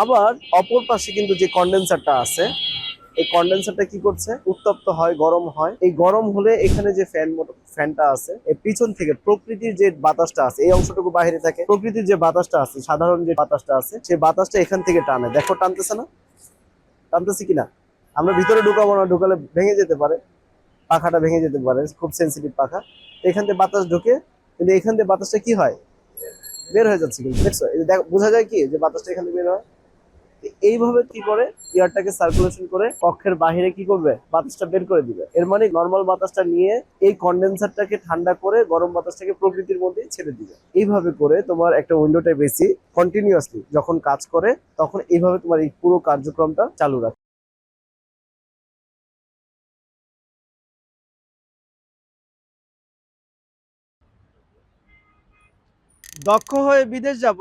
আবার অপর পাশে কিন্তু যে কন্ডেন্সারটা আছে, এই কন্ডেন্সারটা কি করছে, উত্তপ্ত হয়, গরম হয়। এই গরম হলে এখানে যে ফ্যানটা আছে, এর পিছন থেকে প্রকৃতির যে বাতাসটা আছে, এই অংশটুকু বাইরে থাকে, প্রকৃতির যে বাতাসটা আছে, সাধারণ যে বাতাসটা আছে, সেই বাতাসটা এখান থেকে টানে। দেখো টানতেছে না? টানতেছে কিনা? আমরা ভিতরে ঢুকাবো না, ঢুকালে ভেঙে যেতে পারে, পাখাটা ভেঙে যেতে পারে, খুব সেন্সিটিভ পাখা। তো এখান থেকে বাতাস ঢুকে, কিন্তু এখান থেকে বাতাসটা কি হয়, বের হয়ে যাচ্ছে। কিন্তু দেখছো, এই যে বোঝা যায় কি যে বাতাসটা এখান থেকে বের হয়। এইভাবে কি করে এয়ারটাকে সার্কুলেশন করে কক্ষের বাহিরে কি করবে, বাতাসটা বের করে দিবে। এর মানে নর্মাল বাতাসটা নিয়ে এই কন্ডেন্সারটাকে ঠান্ডা করে গরম বাতাসটাকে প্রকৃতির মধ্যে ছেড়ে দিবে। এইভাবে করে তোমার একটা উইন্ডো টাইপ এসি কন্টিনিউয়াসলি যখন কাজ করে, তখন এইভাবে তোমার এই পুরো কার্যক্রমটা চালু রাখে। দক্ষ হয়ে বিদেশ যাব,